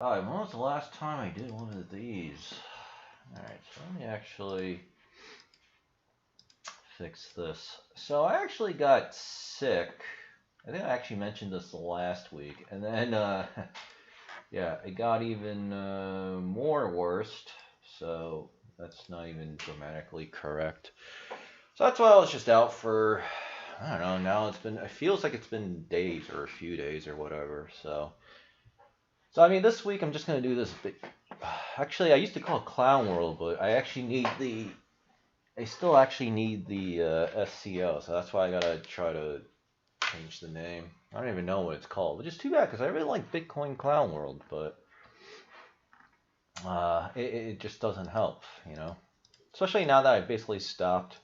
Alright, when was the last time I did one of these? Alright, so let me actually fix this. So I actually got sick. I think I actually mentioned this last week. And then, yeah, it got even more worse. So that's not even grammatically correct. So that's why I was just out for, I don't know, now it feels like it's been days or a few days or whatever. So I mean, this week I'm just gonna do this big. Actually, I used to call it Clown World, but I still actually need the SCO, so that's why I gotta try to change the name. I don't even know what it's called, which is too bad because I really like Bitcoin Clown World, but it just doesn't help, you know. Especially now that I basically stopped.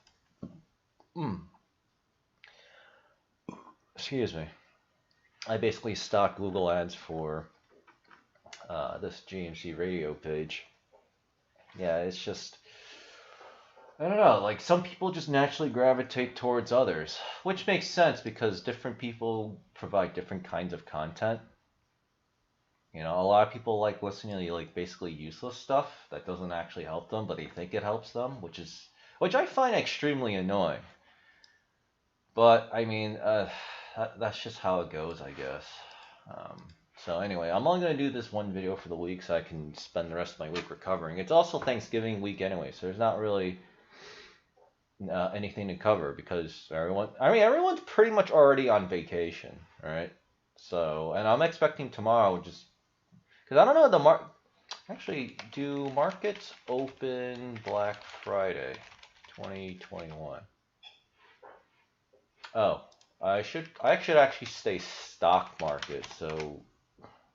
Mm, excuse me. I basically stopped Google Ads for this GMC radio page. Yeah, it's just I don't know, like some people just naturally gravitate towards others, which makes sense because different people provide different kinds of content. You know, a lot of people like listening to like basically useless stuff that doesn't actually help them, but they think it helps them, which I find extremely annoying. But I mean, that's just how it goes, I guess. So anyway, I'm only gonna do this one video for the week so I can spend the rest of my week recovering. It's also Thanksgiving week anyway, so there's not really anything to cover because everyone's pretty much already on vacation, right? So, and I'm expecting tomorrow just because I don't know actually, do markets open Black Friday 2021? Oh, I should actually say stock market, so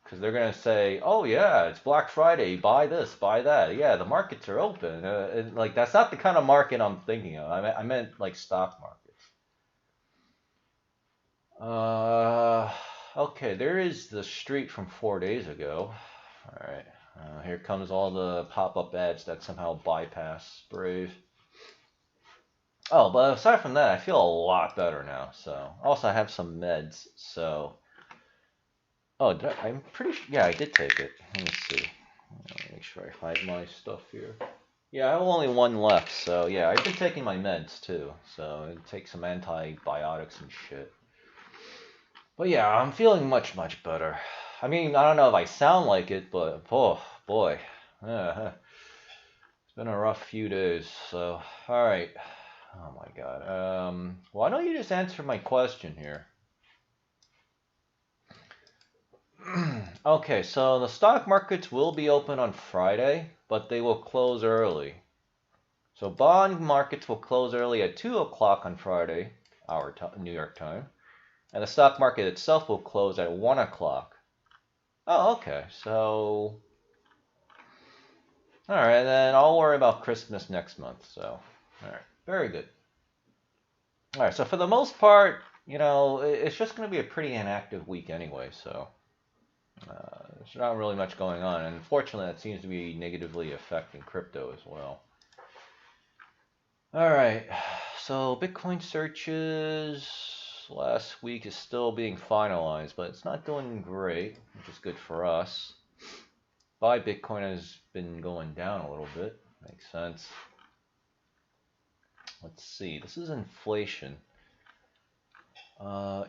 because they're gonna say, oh yeah, it's Black Friday, buy this, buy that. Yeah, the markets are open. And, like that's not the kind of market I'm thinking of. I meant like stock markets. Uh, okay, there is the street from 4 days ago. All right, here comes all the pop-up ads that somehow bypass Brave. Oh, but aside from that, I feel a lot better now. So also I have some meds. So oh, I'm pretty sure. Yeah, I did take it. Let me see. Let me make sure I hide my stuff here. Yeah, I have only one left, so yeah, I've been taking my meds too. So I take some antibiotics and shit. But yeah, I'm feeling much, much better. I mean, I don't know if I sound like it, but oh boy. It's been a rough few days, so alright. Oh my god. Why don't you just answer my question here? Okay, so the stock markets will be open on Friday, but they will close early. So bond markets will close early at 2 o'clock on Friday, our New York time, and the stock market itself will close at 1 o'clock. Oh, okay. So, all right, then I'll worry about Christmas next month. So, all right, very good. All right, so for the most part, you know, it's just going to be a pretty inactive week anyway. So, there's not really much going on, and unfortunately, that seems to be negatively affecting crypto as well. All right, so Bitcoin searches last week is still being finalized, but it's not doing great, which is good for us. Buy Bitcoin has been going down a little bit. Makes sense. Let's see. This is inflation.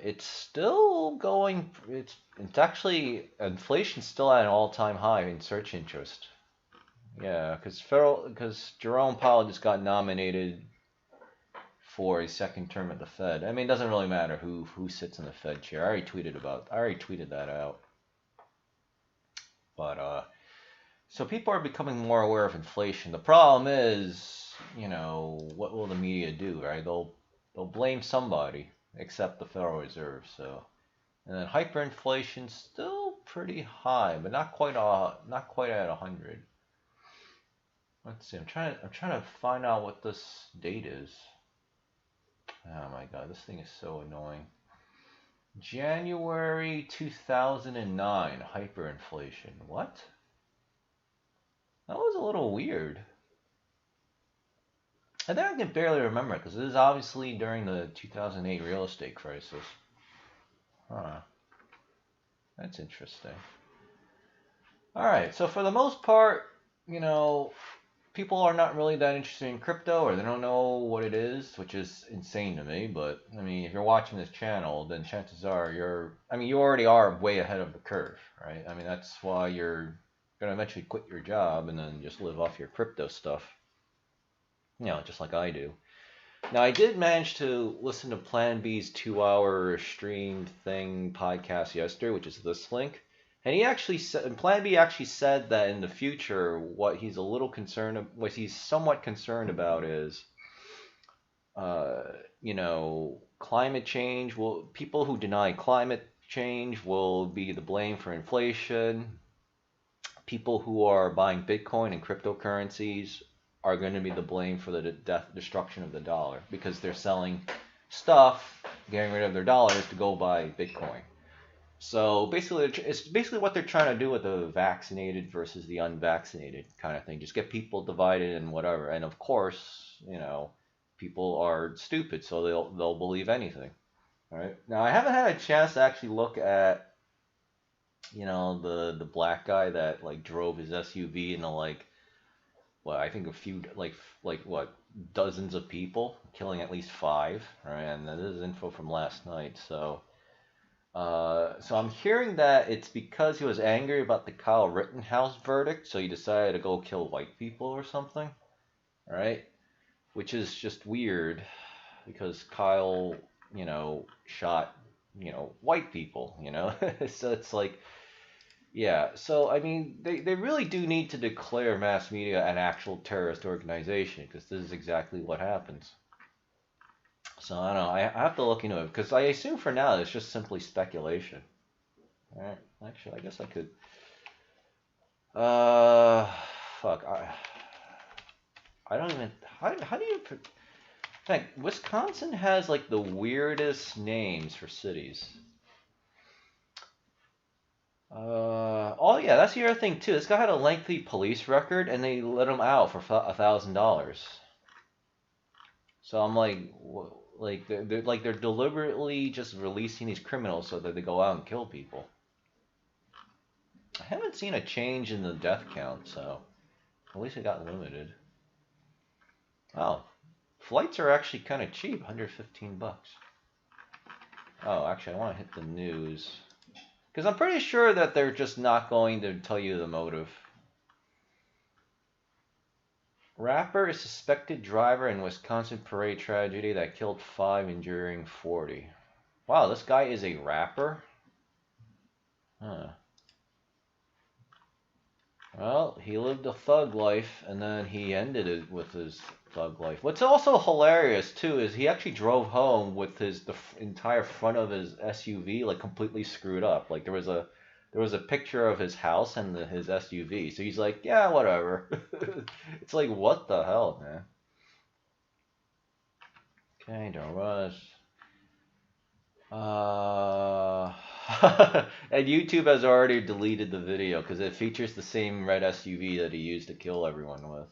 It's still going. It's actually inflation's still at an all-time high in search interest. Yeah, because Jerome Powell just got nominated for a second term at the Fed. I mean, it doesn't really matter who sits in the Fed chair. I already tweeted that out. But so people are becoming more aware of inflation. The problem is, you know, what will the media do, right? They'll blame somebody except the Federal Reserve. So, and then hyperinflation's still pretty high, but not quite at 100. Let's see. I'm trying to find out what this date is. Oh my God, this thing is so annoying. January 2009, hyperinflation. What? That was a little weird. I think I can barely remember it because it is obviously during the 2008 real estate crisis. Huh. That's interesting. All right. So for the most part, you know, people are not really that interested in crypto, or they don't know what it is, which is insane to me. But I mean, if you're watching this channel, then chances are I mean, you already are way ahead of the curve, right? I mean, that's why you're gonna eventually quit your job and then just live off your crypto stuff, just like I do. Now, I did manage to listen to Plan B's 2 hour streamed thing podcast yesterday, which is this link. And he actually said, and Plan B actually said that in the future, what he's a little concerned, what he's somewhat concerned about is, uh, climate change. Will people who deny climate change will be the blame for inflation. People who are buying Bitcoin and cryptocurrencies are going to be the blame for the destruction of the dollar because they're selling stuff, getting rid of their dollars to go buy Bitcoin. So basically, it's basically what they're trying to do with the vaccinated versus the unvaccinated kind of thing. Just get people divided and whatever. And of course, people are stupid, so they'll believe anything. All right. Now, I haven't had a chance to actually look at the black guy that like drove his SUV into like what I think a few like what dozens of people, killing at least five. Right, and this is info from last night. So I'm hearing that it's because he was angry about the Kyle Rittenhouse verdict, so he decided to go kill white people or something. Right, which is just weird because Kyle, shot, white people. So it's like. Yeah, so I mean, they really do need to declare mass media an actual terrorist organization because this is exactly what happens. So I don't know. I have to look into it because I assume for now it's just simply speculation. All right, actually, I guess I could. Uh, fuck. I don't even. How do you? Heck, Wisconsin has like the weirdest names for cities. Oh yeah, that's the other thing too. This guy had a lengthy police record, and they let him out for $1,000. So I'm like, like they're deliberately just releasing these criminals so that they go out and kill people. I haven't seen a change in the death count, so at least it got limited. Oh, flights are actually kind of cheap, $115. Oh, actually, I want to hit the news. Because I'm pretty sure that they're just not going to tell you the motive. Rapper is suspected driver in Wisconsin parade tragedy that killed 5, injuring 40. Wow, this guy is a rapper? Huh. Well, he lived a thug life, and then he ended it with his thug life. What's also hilarious, too, is he actually drove home with the entire front of his SUV, like, completely screwed up. Like, there was a picture of his house and his SUV. So he's like, yeah, whatever. It's like, what the hell, man? Okay, don't rush. And YouTube has already deleted the video because it features the same red SUV that he used to kill everyone with.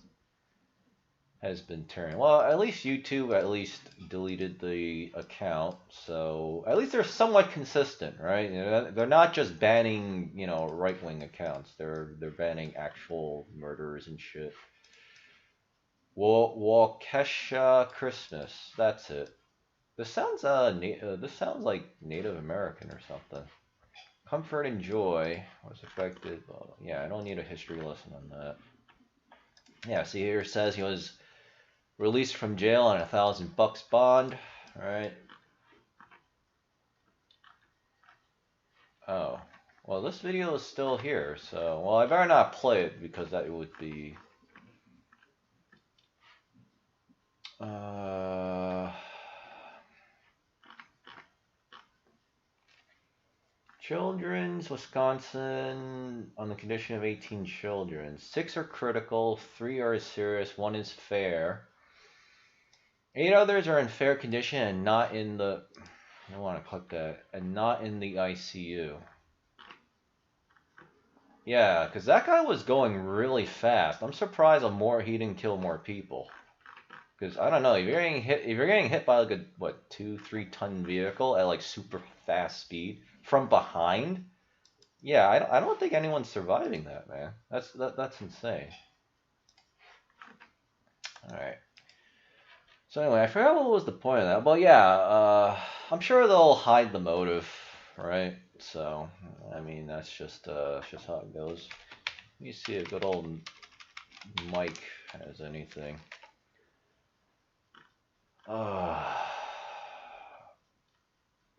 Has been turned. Well, at least YouTube at least deleted the account, so at least they're somewhat consistent, right? They're not just banning, right-wing accounts. They're banning actual murderers and shit. Waukesha Christmas. That's it. This sounds this sounds like Native American or something. Comfort and joy was affected. Well, yeah, I don't need a history lesson on that. Yeah, see here it says he was released from jail on $1,000 bond. All right. Oh, well, this video is still here, so well, I better not play it because that would be. Children's Wisconsin on the condition of 18 children. 6 are critical, 3 are serious, 1 is fair. 8 others are in fair condition and not in the. I don't want to click that. And not in the ICU. Yeah, because that guy was going really fast. I'm surprised he didn't kill more people. Because I don't know, if you're getting hit by like a 2-3 ton vehicle at like super fast speed from behind, Yeah, I don't think anyone's surviving that, man. That's insane. All right. So anyway, I forgot what was the point of that. But yeah, I'm sure they'll hide the motive, right? So I mean, that's just how it goes. Let me see if good old Mike has anything. Uh,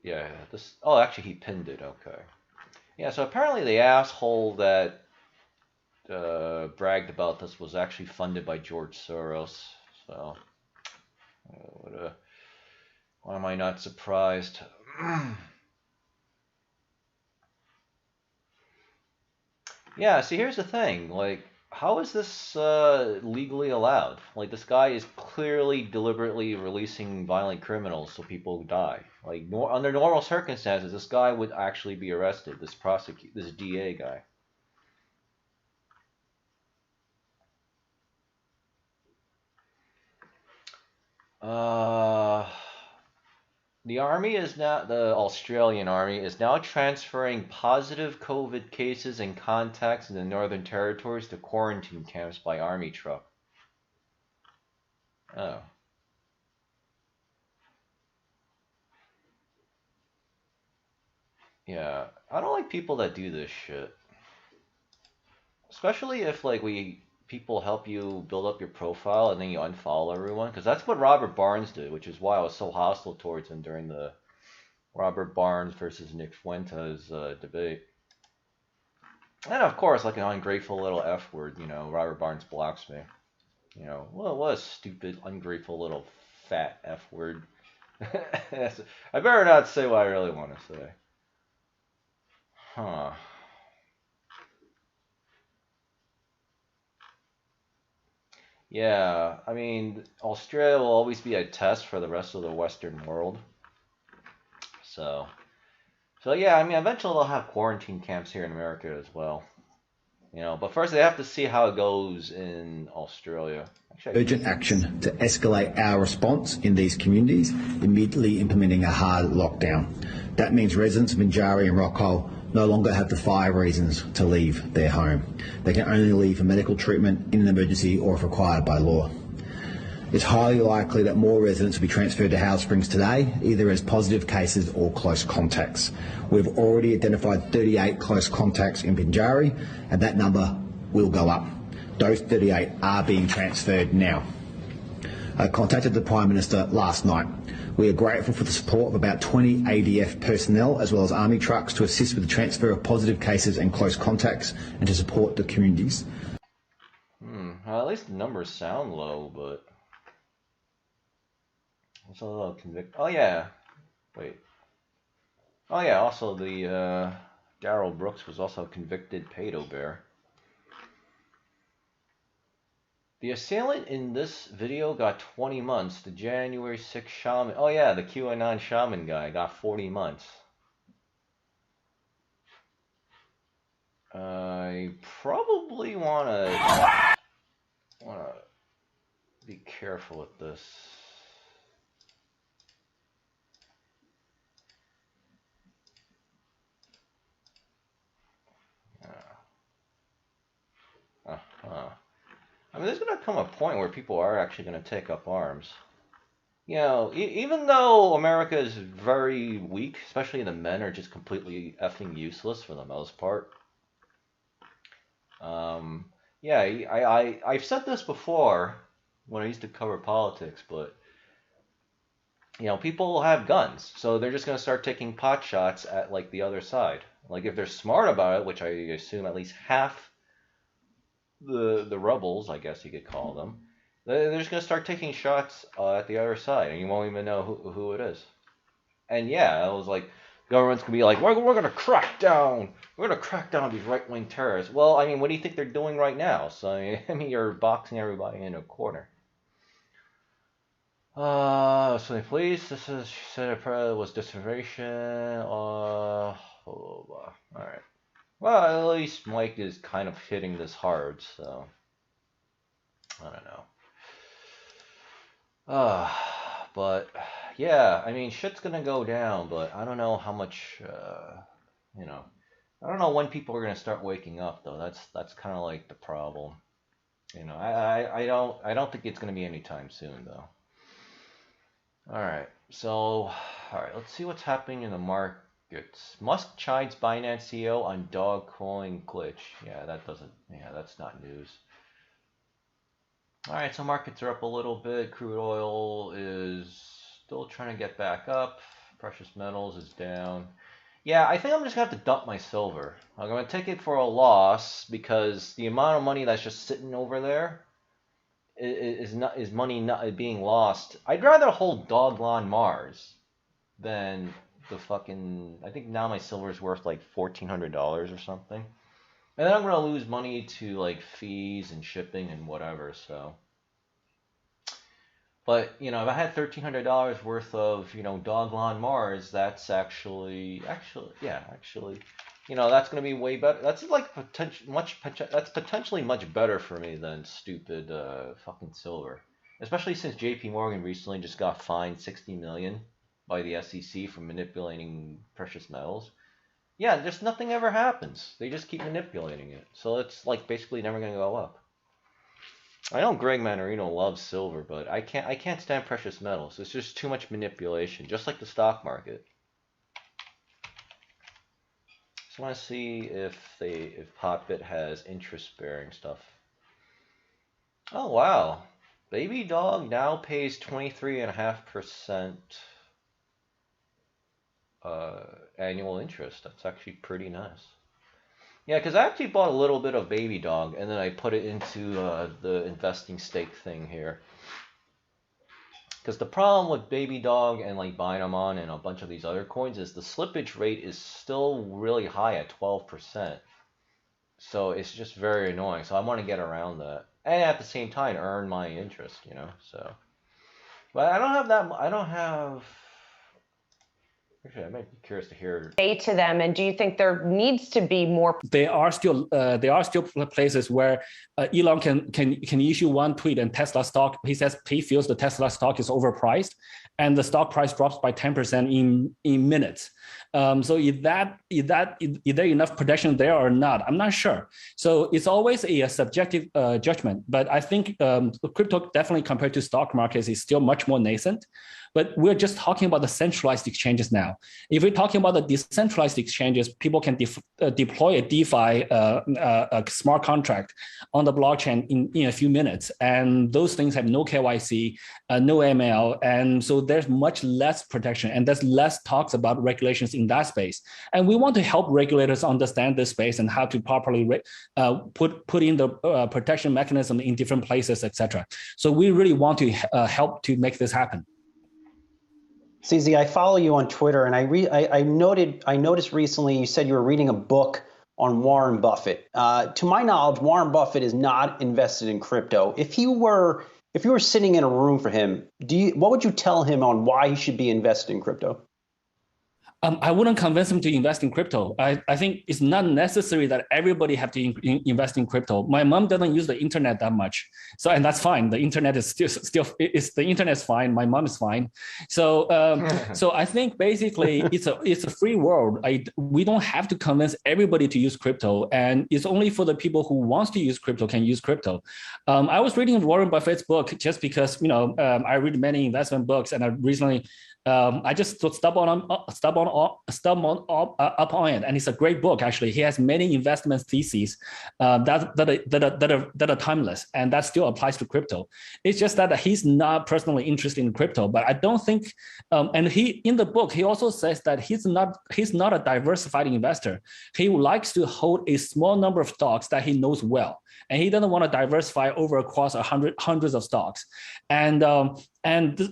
yeah, this. Oh, actually, he pinned it. Okay. Yeah. So apparently, the asshole that bragged about this was actually funded by George Soros. So, why am I not surprised? Yeah, see, here's the thing. Like, how is this legally allowed? Like, this guy is clearly deliberately releasing violent criminals so people die. Like, under normal circumstances, this guy would actually be arrested. This DA guy. Uh, the Australian army is now transferring positive COVID cases and contacts in the Northern Territories to quarantine camps by army truck. Oh. Yeah, I don't like people that do this shit. Especially if like we people help you build up your profile and then you unfollow everyone, because that's what Robert Barnes did, which is why I was so hostile towards him during the Robert Barnes versus Nick Fuentes debate. And of course, like an ungrateful little F word, Robert Barnes blocks me. What a stupid, ungrateful little fat F word. I better not say what I really want to say. Huh. Yeah, I mean, Australia will always be a test for the rest of the Western world. So, so yeah, I mean, eventually they'll have quarantine camps here in America as well. But first they have to see how it goes in Australia. Actually, Urgent action to escalate our response in these communities, immediately implementing a hard lockdown. That means residents of Binjari and Rockall no longer have the 5 reasons to leave their home. They can only leave for medical treatment in an emergency or if required by law. It's highly likely that more residents will be transferred to Howard Springs today, either as positive cases or close contacts. We've already identified 38 close contacts in Binjari, and that number will go up. Those 38 are being transferred now. I contacted the Prime Minister last night. We are grateful for the support of about 20 ADF personnel as well as army trucks to assist with the transfer of positive cases and close contacts and to support the communities. Well, at least the numbers sound low, but it's a little convict. Oh yeah, wait. Oh yeah. Also, the Darrell Brooks was also a convicted pedo bear. The assailant in this video got 20 months. The January 6th shaman. Oh yeah, the QAnon shaman guy got 40 months. I probably wanna be careful with this. I mean, there's gonna come a point where people are actually gonna take up arms. Even though America is very weak, especially the men are just completely effing useless for the most part. Yeah, I've said this before when I used to cover politics, but people have guns, so they're just gonna start taking pot shots at like the other side. Like if they're smart about it, which I assume at least half the rebels, I guess you could call them, they're just gonna start taking shots at the other side, and you won't even know who it is. And yeah, it was like government's gonna be like, we're gonna crack down. We're gonna crack down these right wing terrorists. Well, I mean, what do you think they're doing right now? So I mean, you're boxing everybody in a corner. So please, this is she said it was disinformation. Blah, blah, blah. All right. Well, at least Mike is kind of hitting this hard, so I don't know. But yeah, I mean, shit's gonna go down, but I don't know how much, you know. I don't know when people are gonna start waking up though. That's kind of like the problem. You know, I don't think it's gonna be anytime soon though. All right, so all right, let's see what's happening in the markets. Musk chides Binance CEO on dog coin glitch. Yeah, that doesn't. Yeah, that's not news. All right, so markets are up a little bit. Crude oil is still trying to get back up. Precious metals is down. Yeah, I think I'm just gonna have to dump my silver. I'm gonna take it for a loss because the amount of money that's just sitting over there is money not being lost. I'd rather hold Doglon Mars than the fucking. I think now my silver is worth like $1,400 or something, and then I'm gonna lose money to like fees and shipping and whatever. So, but you know, if I had $1,300 worth of Doglon Mars, that's actually, that's gonna be way better. That's like that's potentially much better for me than stupid fucking silver. Especially since J.P. Morgan recently just got fined 60 million by the SEC for manipulating precious metals. Yeah, just nothing ever happens. They just keep manipulating it. So it's like basically never gonna go up. I know Greg Manarino loves silver, but I can't stand precious metals. It's just too much manipulation, just like the stock market. Just want to see if Potbit has interest-bearing stuff. Oh wow, Baby Dog now pays 23.5% annual interest. That's actually pretty nice. Yeah, because I actually bought a little bit of Baby Dog, and then I put it into the investing stake thing here. Because the problem with Baby Dog and like Binamon and a bunch of these other coins is the slippage rate is still really high at 12%. So it's just very annoying. So I want to get around that, and at the same time earn my interest, So, but I don't have that. I don't have. Actually, I might be curious to hear. Say to them, and do you think there needs to be more? There are still places where Elon can issue one tweet and Tesla stock. He says he feels the Tesla stock is overpriced, and the stock price drops by 10% in minutes. So is there enough protection there or not? I'm not sure. So it's always a subjective judgment. But I think crypto definitely compared to stock markets is still much more nascent. But we're just talking about the centralized exchanges now. If we're talking about the decentralized exchanges, people can deploy a DeFi a smart contract on the blockchain in a few minutes. And those things have no KYC, no ML. And so there's much less protection, and there's less talks about regulations in that space. And we want to help regulators understand this space and how to properly put in the protection mechanism in different places, etc. So we really want to help to make this happen. CZ, I follow you on Twitter, and I noticed recently you said you were reading a book on Warren Buffett. To my knowledge, Warren Buffett is not invested in crypto. If you were sitting in a room for him, what would you tell him on why he should be invested in crypto? I wouldn't convince him to invest in crypto. I think it's not necessary that everybody have to invest in crypto. My mom doesn't use the internet that much, and that's fine. The internet is the internet is fine. My mom is fine. So so I think basically it's a free world. We don't have to convince everybody to use crypto, and it's only for the people who wants to use crypto can use crypto. I was reading Warren Buffett's book just because I read many investment books, and I recently. I just stumbled up on it, and it's a great book. Actually, he has many investment theses that are timeless, and that still applies to crypto. It's just that he's not personally interested in crypto, but I don't think. And he in the book he also says that he's not a diversified investor. He likes to hold a small number of stocks that he knows well, and he doesn't want to diversify across hundreds of stocks, and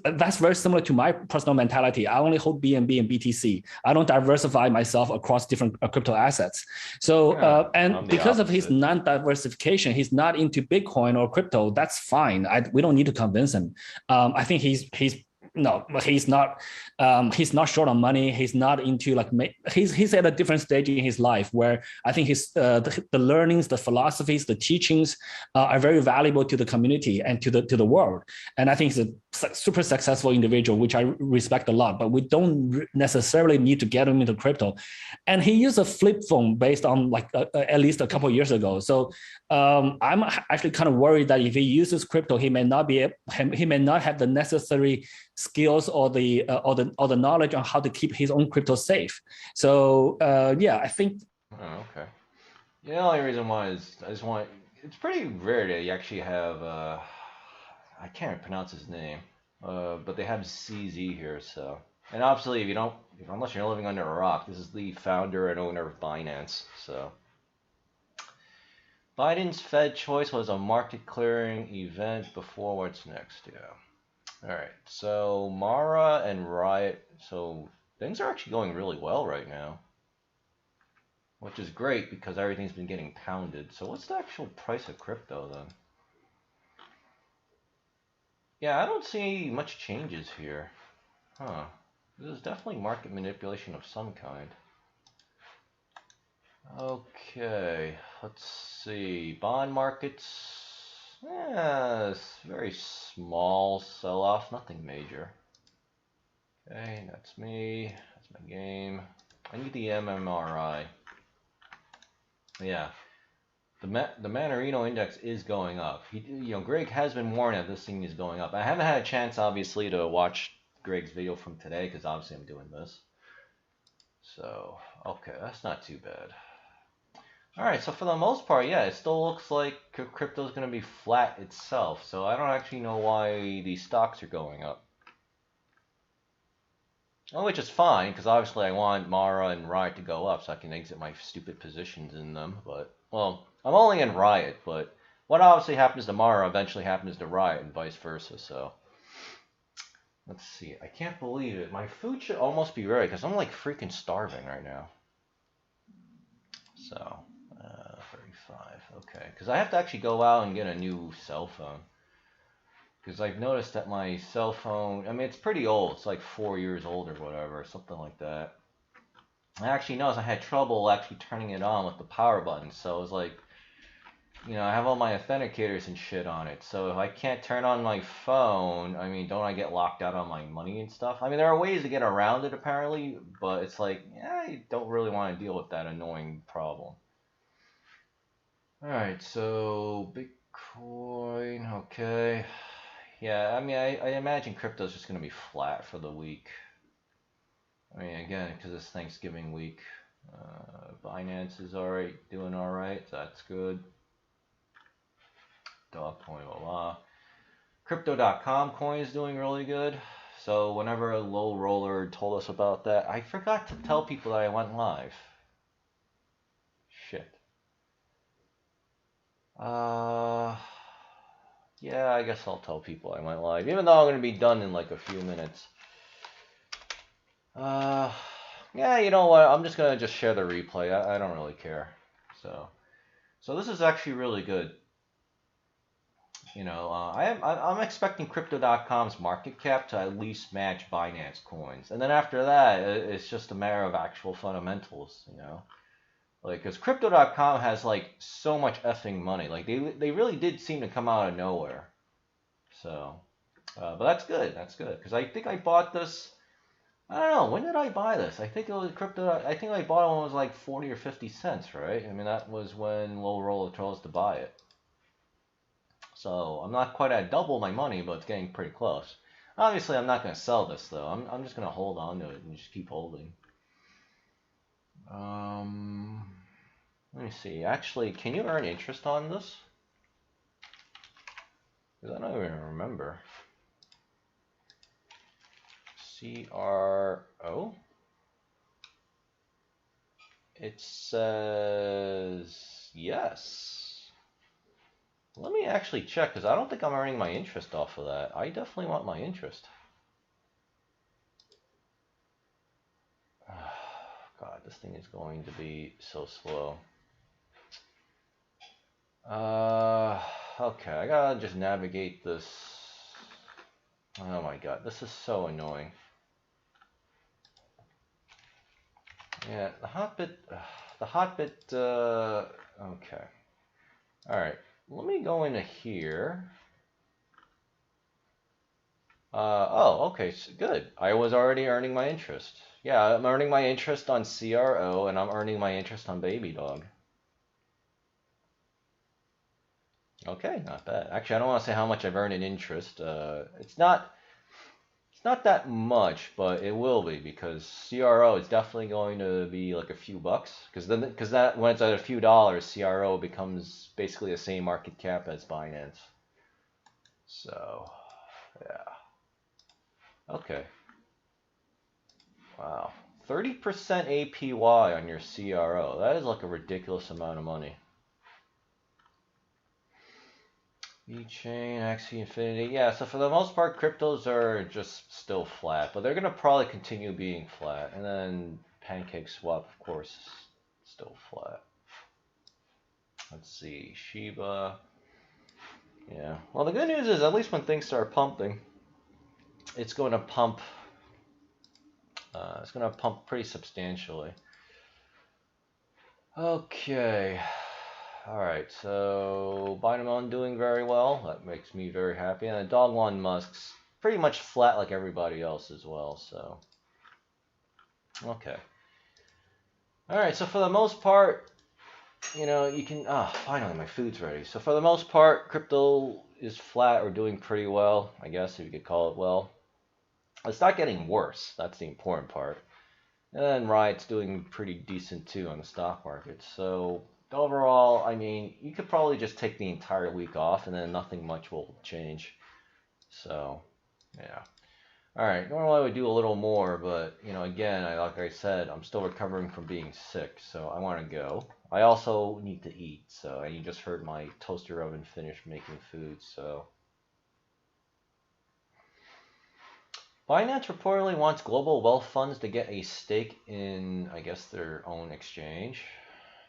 that's very similar to my personal mentality. I only hold BNB and BTC. I don't diversify myself across different crypto assets. So, and because of his non-diversification, he's not into Bitcoin or crypto. That's fine. We don't need to convince him. I think he's not short on money. He's not into he's at a different stage in his life where I think the learnings, the philosophies, the teachings are very valuable to the community and to the world. And I think super successful individual, which I respect a lot, but we don't necessarily need to get him into crypto. And he used a flip phone based on like at least a couple of years ago. So I'm actually kind of worried that if he uses crypto, he may not have the necessary skills or the knowledge on how to keep his own crypto safe. So yeah, I think. Oh, okay. Yeah, the only reason why is it's pretty rare that you actually have I can't pronounce his name, but they have CZ here. So, and obviously, unless you're living under a rock, this is the founder and owner of Binance. So, Biden's Fed choice was a market clearing event before what's next. Yeah. All right. So Mara and Riot. So things are actually going really well right now, which is great because everything's been getting pounded. So what's the actual price of crypto then? Yeah, I don't see much changes here. Huh. This is definitely market manipulation of some kind. Okay, let's see. Bond markets. Yeah, it's very small sell-off, nothing major. Okay, that's me. That's my game. I need the MMRI. Yeah. The Manorino index is going up. Greg has been warned that this thing is going up. I haven't had a chance, obviously, to watch Greg's video from today because obviously I'm doing this. So, okay, that's not too bad. All right, so for the most part, yeah, it still looks like crypto is going to be flat itself. So I don't actually know why these stocks are going up. Oh, which is fine because obviously I want Mara and Riot to go up so I can exit my stupid positions in them. But, well, I'm only in Riot, but what obviously happens to Mara eventually happens to Riot and vice versa, so. Let's see. I can't believe it. My food should almost be ready because I'm like freaking starving right now. So, 35. Okay. Because I have to actually go out and get a new cell phone. Because I've noticed that my cell phone, I mean, it's pretty old. It's like 4 years old or whatever, something like that. I actually noticed I had trouble actually turning it on with the power button. So it was like, I have all my authenticators and shit on it. So if I can't turn on my phone, I mean, don't I get locked out on my money and stuff? I mean, there are ways to get around it apparently, but it's like, yeah, I don't really want to deal with that annoying problem. All right, so Bitcoin, okay. Yeah, I mean, I imagine crypto is just going to be flat for the week. I mean, again, because it's Thanksgiving week. Binance is alright, doing alright, so that's good. Dogcoin, blah, blah. Crypto.com coin is doing really good. So whenever a low roller told us about that, I forgot to tell people that I went live. Shit. Yeah, I guess I'll tell people I went live, even though I'm going to be done in like a few minutes. Yeah, you know what? I'm just going to just share the replay. I don't really care. So this is actually really good. I'm expecting Crypto.com's market cap to at least match Binance coins, and then after that, it's just a matter of actual fundamentals. Like, because Crypto.com has like so much effing money. Like they really did seem to come out of nowhere. So, but that's good. That's good because I think I bought this. I don't know, when did I buy this? I think it was I think I bought it when it was like 40 or 50 cents, right? I mean, that was when Low Roller told us to buy it. So I'm not quite at double my money, but it's getting pretty close. Obviously, I'm not going to sell this, though. I'm just going to hold on to it and just keep holding. Let me see. Actually, can you earn interest on this? Because I don't even remember. CRO? It says yes. Let me actually check, because I don't think I'm earning my interest off of that. I definitely want my interest. God, this thing is going to be so slow. Okay, I gotta just navigate this. Oh my god, this is so annoying. Yeah, the Hotbit, okay. Alright, let me go into here. Oh, okay, good. I was already earning my interest. Yeah, I'm earning my interest on CRO, and I'm earning my interest on Baby Dog. Okay, not bad. Actually, I don't want to say how much I've earned in interest. It's not that much, but it will be because CRO is definitely going to be like a few bucks. Because that when it's at a few dollars, CRO becomes basically the same market cap as Binance. So, yeah. Okay. Wow. 30% APY on your CRO. That is like a ridiculous amount of money. VeChain, Axie Infinity. Yeah, so for the most part, cryptos are just still flat, but they're going to probably continue being flat. And then PancakeSwap, of course, is still flat. Let's see, Shiba. Yeah. Well, the good news is at least when things start pumping, it's going to pump. It's going to pump pretty substantially. Okay. All right. So Binamon doing very well. That makes me very happy. And Dogwon Musk's pretty much flat like everybody else as well. So. Okay. All right. So for the most part, you know, you can. Ah, finally, my food's ready. So for the most part, crypto is flat or doing pretty well, I guess if you could call it well. It's not getting worse. That's the important part. And then Riot's doing pretty decent too on the stock market. So overall, I mean, you could probably just take the entire week off and then nothing much will change. So, yeah. All right. Normally I would do a little more, but you know, again, like I said, I'm still recovering from being sick, so I want to go. I also need to eat. So, and you just heard my toaster oven finish making food. So. Binance reportedly wants global wealth funds to get a stake in, I guess, their own exchange.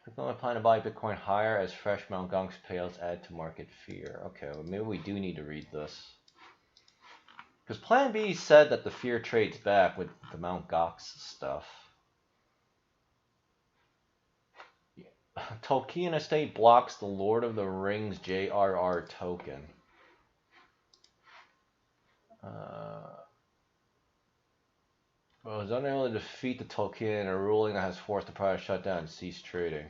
Crypto plan to buy Bitcoin higher as fresh Mt. Gox payouts add to market fear. Okay, well, maybe we do need to read this. Because Plan B said that the fear trades back with the Mt. Gox stuff. Tolkien Estate blocks the Lord of the Rings JRR token. Well, it's unable to defeat the Tolkien in a ruling that has forced the product shut down and cease trading.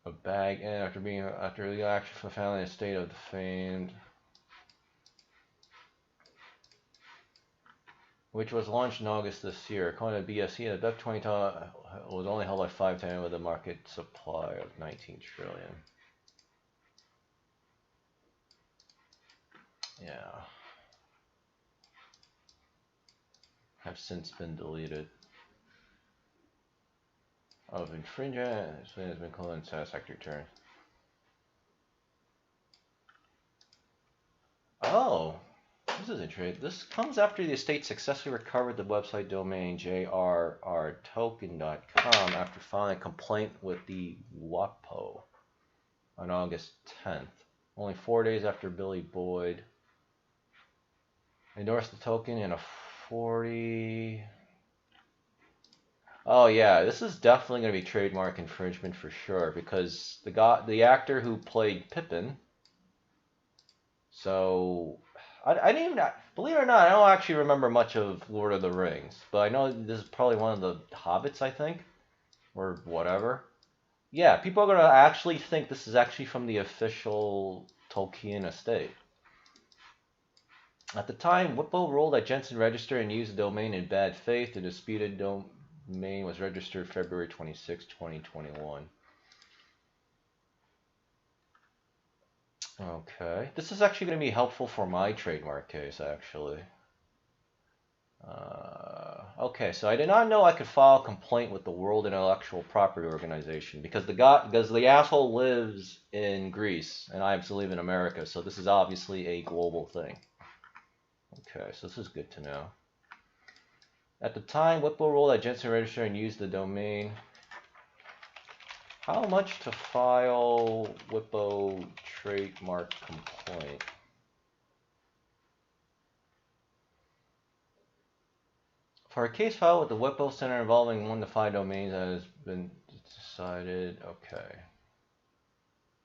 A bag in after legal action for the family and estate of the famed, which was launched in August this year. According to BSE, the BEP20 was only held by 510 with a market supply of 19 trillion. Yeah. Have since been deleted. Of infringement, has been called unsatisfactory return. Oh, this is interesting. This comes after the estate successfully recovered the website domain jrrtoken.com after filing a complaint with the WAPO on August 10th. Only 4 days after Billy Boyd endorsed the token in a 40... Oh yeah, this is definitely going to be trademark infringement for sure because the actor who played Pippin. So I didn't even, believe it or not, I don't actually remember much of Lord of the Rings, but I know this is probably one of the Hobbits, I think, or whatever. Yeah, people are going to actually think this is actually from the official Tolkien estate. At the time, Whippo ruled that Jensen registered and used the domain in bad faith. The disputed domain was registered February 26, 2021. Okay, this is actually going to be helpful for my trademark case, actually. Okay, so I did not know I could file a complaint with the World Intellectual Property Organization because the asshole lives in Greece and I obviously live in America, so this is obviously a global thing. Okay, so this is good to know. At the time, Whippo ruled that Jensen registered and used the domain. How much to file Whippo trademark complaint? For a case filed with the Whippo Center involving 1 to 5 domains that has been decided. Okay.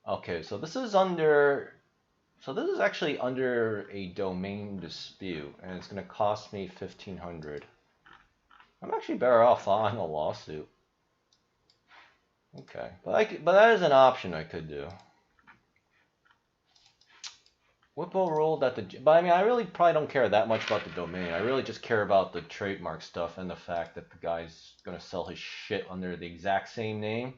Okay, so this is under So this is actually under a domain dispute, and it's going to cost me $1,500. I'm actually better off filing a lawsuit. Okay, but that is an option I could do. Whippo ruled that but I mean, I really probably don't care that much about the domain. I really just care about the trademark stuff and the fact that the guy's going to sell his shit under the exact same name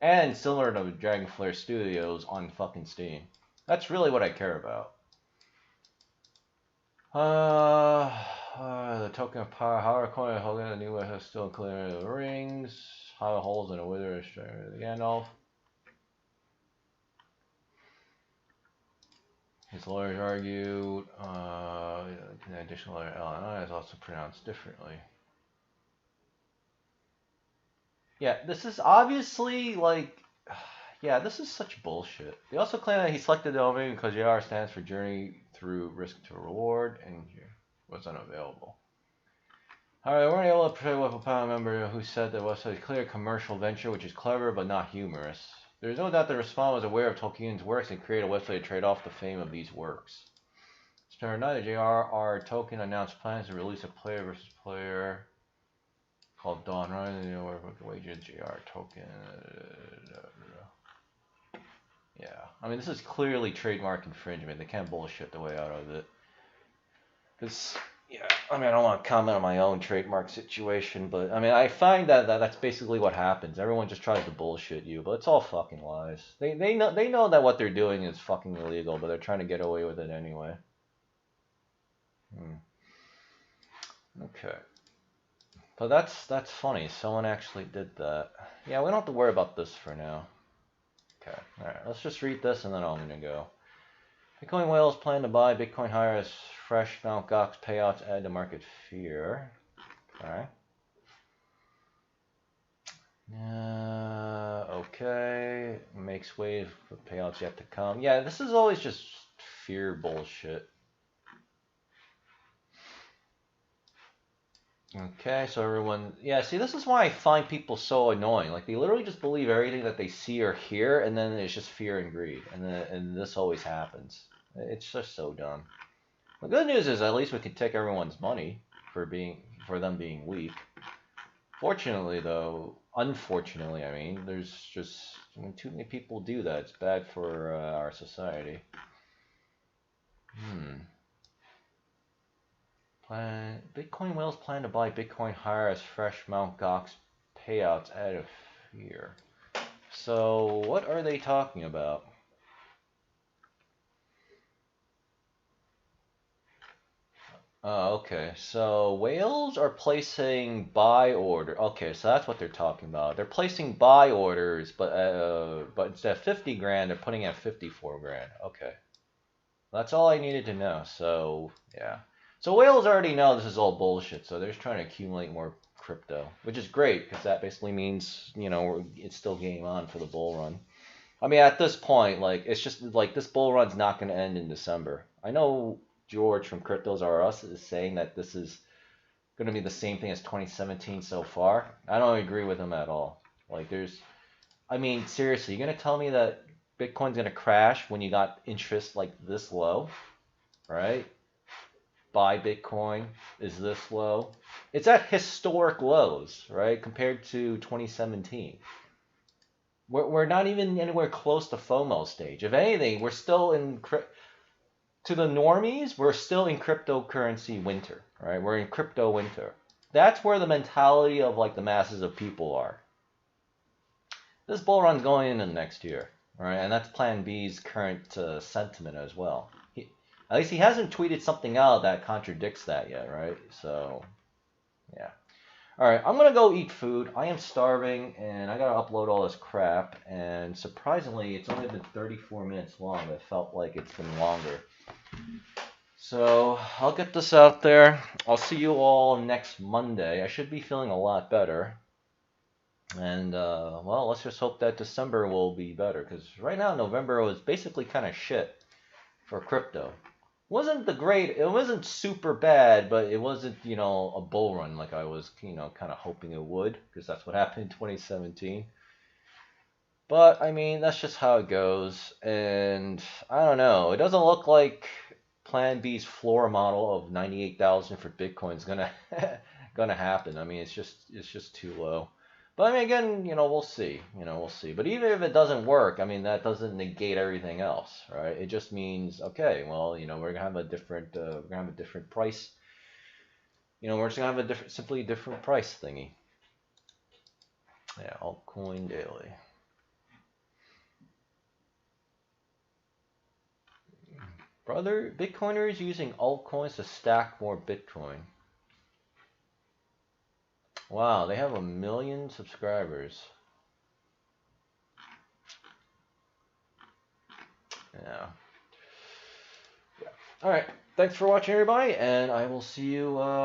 and similar to Dragonflare Studios on fucking Steam. That's really what I care about. The token of power, how are Coin holding the new has still clear the rings, how the holes in a wither the Gandalf. His lawyers argued the additional letter LNI is also pronounced differently. Yeah, this is obviously like, yeah, this is such bullshit. They also claim that he selected the domain because JR stands for Journey Through Risk to Reward and was unavailable. However, they weren't able to portray with a panel member who said that was a clear commercial venture which is clever but not humorous. There is no doubt the respondent was aware of Tolkien's works and created a website to trade off the fame of these works. September 9th, J.R.R. Tolkien announced plans to release a player versus player called Dawn Run, or wager J.R. Tolkien. Yeah, I mean, this is clearly trademark infringement. They can't bullshit the way out of it. Because, yeah, I mean, I don't want to comment on my own trademark situation, but I mean, I find that that's basically what happens. Everyone just tries to bullshit you, but it's all fucking lies. They know that what they're doing is fucking illegal, but they're trying to get away with it anyway. Okay. But that's funny. Someone actually did that. Yeah, we don't have to worry about this for now. Okay. All right. Let's just read this and then I'm gonna go. Bitcoin whales plan to buy Bitcoin higher as fresh Mt. Gox payouts add to market fear. Okay. Okay. Makes wave for payouts yet to come. Yeah, this is always just fear bullshit. Okay, so everyone, yeah, see, this is why I find people so annoying. Like, they literally just believe everything that they see or hear, and then it's just fear and greed. And this always happens. It's just so dumb. The good news is at least we can take everyone's money for them being weak. Fortunately, though, unfortunately, I mean, there's just too many people do that. It's bad for our society. Bitcoin whales plan to buy Bitcoin higher as fresh Mt. Gox payouts out of fear. So what are they talking about? Okay, so whales are placing buy order. Okay, so that's what they're talking about. They're placing buy orders, but instead of 50 grand, they're putting at 54 grand. Okay, that's all I needed to know. So yeah. So whales already know this is all bullshit, so they're just trying to accumulate more crypto, which is great because that basically means, you know, it's still game on for the bull run. I mean, at this point, like, it's just like this bull run's not going to end in December. I know George from Cryptos R Us is saying that this is going to be the same thing as 2017 so far. I don't agree with him at all. Like, I mean, seriously, you're going to tell me that Bitcoin's going to crash when you got interest like this low, right? Buy Bitcoin is this low. It's at historic lows, right? Compared to 2017. We're not even anywhere close to FOMO stage. If anything, we're still to the normies, we're still in cryptocurrency winter, right? We're in crypto winter. That's where the mentality of like the masses of people are. This bull run's going into next year, right? And that's Plan B's current sentiment as well. At least he hasn't tweeted something out that contradicts that yet, right? So, yeah. All right, I'm going to go eat food. I am starving, and I got to upload all this crap. And surprisingly, it's only been 34 minutes long. It felt like it's been longer. So, I'll get this out there. I'll see you all next Monday. I should be feeling a lot better. And, well, let's just hope that December will be better. Because right now, November was basically kind of shit for crypto. It wasn't super bad, but it wasn't, you know, a bull run like I was, you know, kind of hoping it would, because that's what happened in 2017. But I mean, that's just how it goes. And I don't know. It doesn't look like Plan B's floor model of 98,000 for Bitcoin is gonna gonna happen. I mean, it's just too low. But I mean, again, we'll see. We'll see. But even if it doesn't work, I mean, that doesn't negate everything else, right? It just means, okay, well, we're gonna have a different price. We're just gonna have a simply different price thingy. Yeah, altcoin daily. Brother, Bitcoiners using altcoins to stack more Bitcoin. Wow, they have 1 million subscribers. Yeah. All right. Thanks for watching, everybody, and I will see you